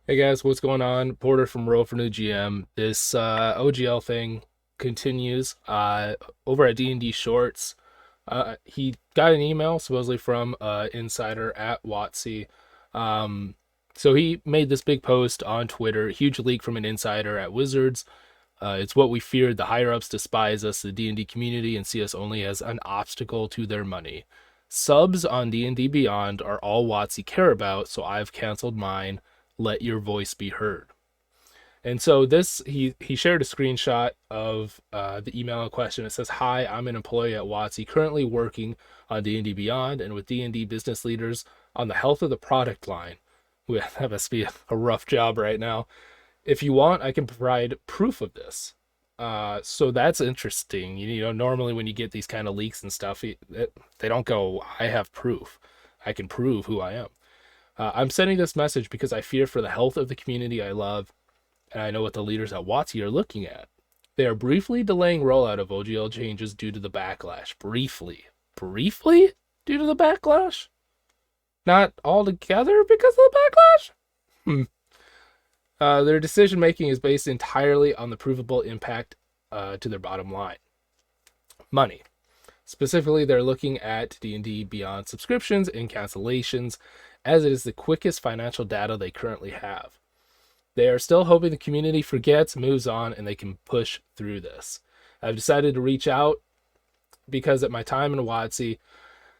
Hey guys, what's going on? Porter from Roll for New GM. This OGL thing continues over at D&D Shorts. He got an email supposedly from insider at WoTC. Um, so he made this big post on Twitter, huge leak from an insider at Wizards. It's what we feared. The higher ups despise us, the D&D community, and see us only as an obstacle to their money. Subs on D&D Beyond are all WoTC care about, so I've canceled mine. Let your voice be heard. And so this he shared a screenshot of the email in question. It says, "Hi, I'm an employee at WoTC, currently working on D&D Beyond and with D&D business leaders on the health of the product line. That must be a rough job right now. If you want, I can provide proof of this." So that's interesting. Normally when you get these kind of leaks and stuff, they don't go, "I have proof. I can prove who I am." I'm sending this message because I fear for the health of the community I love, and I know what the leaders at WoTC are looking at. They are briefly delaying rollout of OGL changes due to the backlash. Briefly. Briefly? Due to the backlash? Not altogether because of the backlash? Their decision making is based entirely on the provable impact to their bottom line. Money. Specifically, they're looking at D&D Beyond subscriptions and cancellations, as it is the quickest financial data they currently have. They are still hoping the community forgets, moves on, and they can push through this. I've decided to reach out because at my time in WoTC,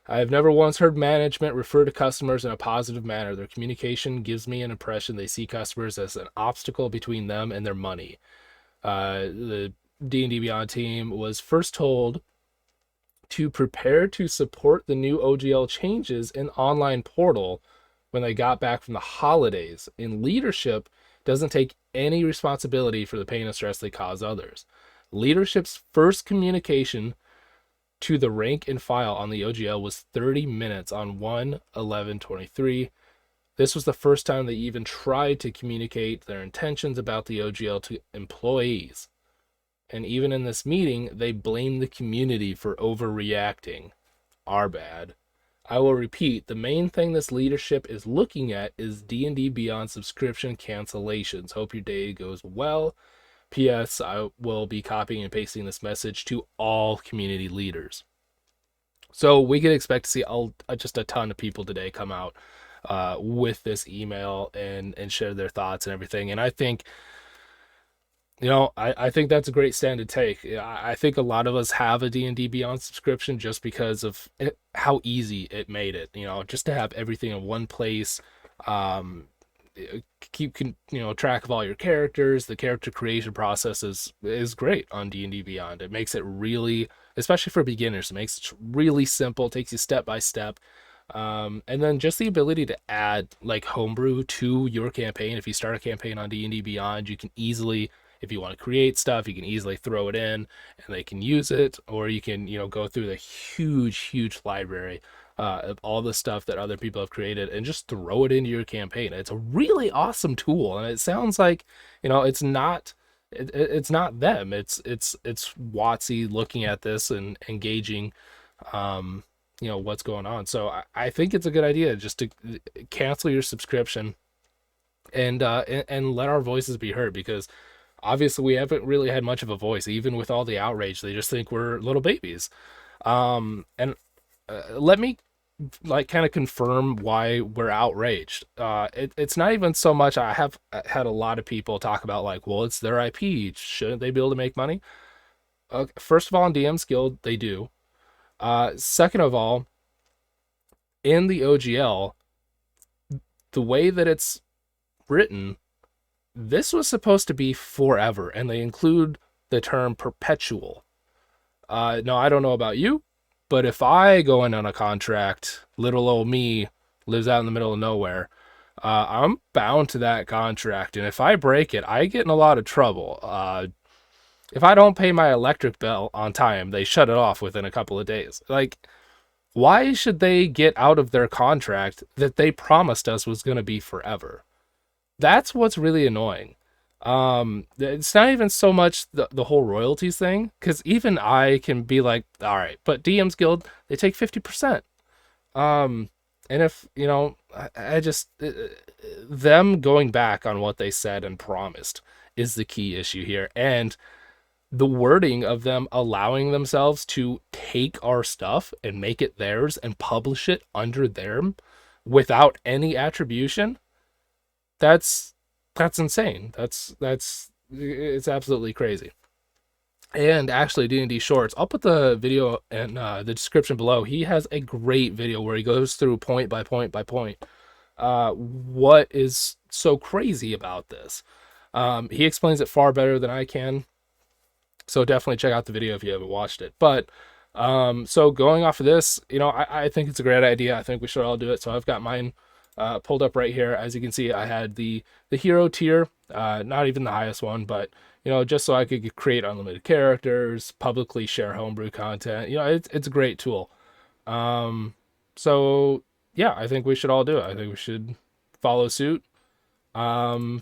I have never once heard management refer to customers in a positive manner. Their communication gives me an impression they see customers as an obstacle between them and their money. The D&D Beyond team was first told to prepare to support the new OGL changes in online portal when they got back from the holidays. In leadership doesn't take any responsibility for the pain and stress they cause others. Leadership's first communication to the rank and file on the OGL was 30 minutes on 1/11/23. This was the first time they even tried to communicate their intentions about the OGL to employees. And even in this meeting, they blame the community for overreacting. Our bad. I will repeat, the main thing this leadership is looking at is D&D Beyond subscription cancellations. Hope your day goes well. P.S. I will be copying and pasting this message to all community leaders. So we can expect to see just a ton of people today come out with this email and share their thoughts and everything. And I think I think that's a great stand to take. I think a lot of us have a D&D Beyond subscription just because of how easy it made it. Just to have everything in one place, keep track of all your characters. The character creation process is great on D&D Beyond. It makes it really, especially for beginners, it makes it really simple. Takes you step by step. And then just the ability to add like homebrew to your campaign. If you start a campaign on D&D Beyond, you can easily, if you want to create stuff, you can easily throw it in and they can use it, or you can, go through the huge library of all the stuff that other people have created and just throw it into your campaign. It's a really awesome tool, and it sounds like, it's not them. It's WotC looking at this and engaging, what's going on. So I think it's a good idea just to cancel your subscription and let our voices be heard, because obviously we haven't really had much of a voice. Even with all the outrage, they just think we're little babies. And let me like kind of confirm why we're outraged. It's not even so much. I have had a lot of people talk about like, well, it's their IP, shouldn't they be able to make money? First of all, in DM's Guild they do. Second of all, in the OGL, the way that it's written, this was supposed to be forever, and they include the term perpetual. Now, I don't know about you, but if I go in on a contract, little old me lives out in the middle of nowhere, I'm bound to that contract, and if I break it, I get in a lot of trouble. If I don't pay my electric bill on time, they shut it off within a couple of days. Like, why should they get out of their contract that they promised us was going to be forever? That's what's really annoying. It's not even so much the whole royalties thing, because even I can be like, all right, but DM's Guild, they take 50%. And if I just them going back on what they said and promised is the key issue here, and the wording of them allowing themselves to take our stuff and make it theirs and publish it under them without any attribution. That's insane. That's it's absolutely crazy. And actually, D&D Shorts, I'll put the video in the description below. He has a great video where he goes through point by point by point what is so crazy about this. He explains it far better than I can, so definitely check out the video if you haven't watched it. But so going off of this, I think it's a great idea. I think we should all do it. So I've got mine pulled up right here. As you can see, I had the hero tier, not even the highest one, but just so I could create unlimited characters, publicly share homebrew content. It's a great tool. So yeah, I think we should all do it. I think we should follow suit.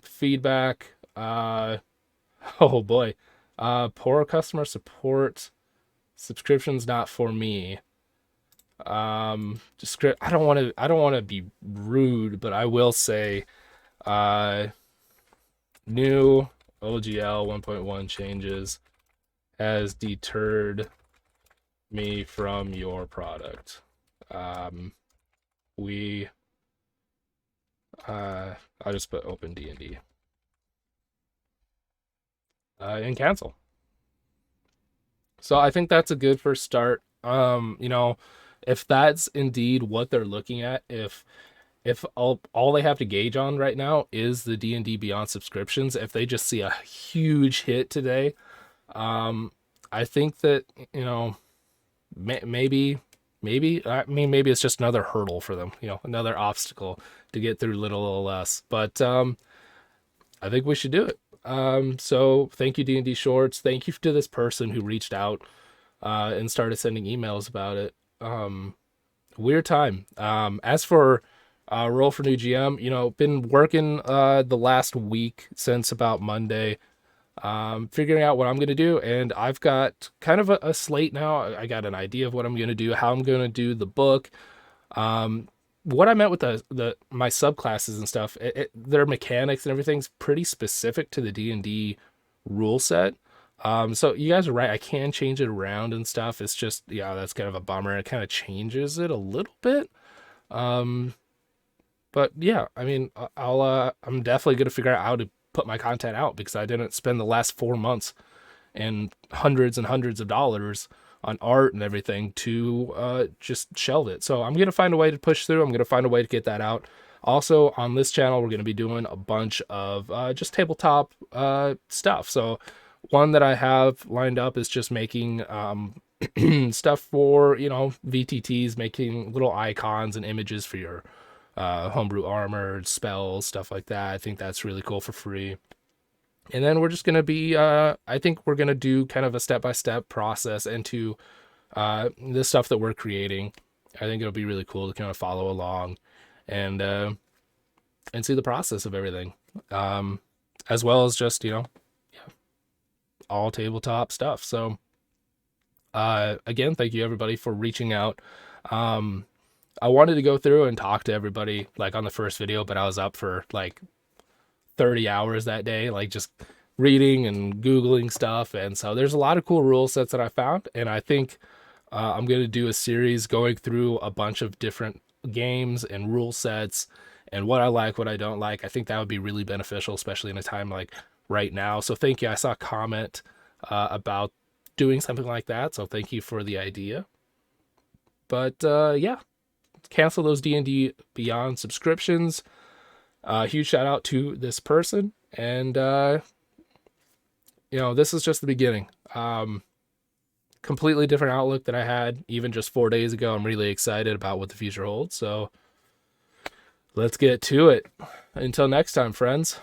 Feedback. Oh boy. Poor customer support. Subscriptions not for me. I don't want to be rude, but I will say, new OGL 1.1 changes has deterred me from your product. I'll just put open D&D and cancel. So I think that's a good first start. If that's indeed what they're looking at, if all they have to gauge on right now is the D&D Beyond subscriptions, if they just see a huge hit today, I think that, maybe it's just another hurdle for them, another obstacle to get through little less. But I think we should do it. So thank you, D&D Shorts. Thank you to this person who reached out and started sending emails about it. Weird time. As for Roll for New GM, been working the last week since about Monday, figuring out what I'm going to do, and I've got kind of a slate now. I got an idea of what I'm going to do, how I'm going to do the book. What I meant with my subclasses and stuff, their mechanics and everything's pretty specific to the D&D rule set. So you guys are right. I can change it around and stuff. It's just, that's kind of a bummer. It kind of changes it a little bit. But yeah, I mean, I'm definitely going to figure out how to put my content out, because I didn't spend the last 4 months and hundreds of dollars on art and everything to just shelve it. So I'm going to find a way to push through. I'm going to find a way to get that out. Also, on this channel, we're going to be doing a bunch of just tabletop stuff. So one that I have lined up is just making stuff for, VTTs, making little icons and images for your homebrew armor, spells, stuff like that. I think that's really cool for free. And then we're just going to be, I think we're going to do kind of a step-by-step process into the stuff that we're creating. I think it'll be really cool to kind of follow along and see the process of everything. As well as just, all tabletop stuff. So, again, thank you everybody for reaching out. I wanted to go through and talk to everybody like on the first video, but I was up for like 30 hours that day, like just reading and Googling stuff. And so there's a lot of cool rule sets that I found. And I think I'm going to do a series going through a bunch of different games and rule sets and what I like, what I don't like. I think that would be really beneficial, especially in a time like right now. So thank you. I saw a comment about doing something like that. So thank you for the idea. But yeah, cancel those D&D Beyond subscriptions. Huge shout out to this person. And, this is just the beginning. Completely different outlook than I had even just 4 days ago. I'm really excited about what the future holds. So let's get to it. Until next time, friends.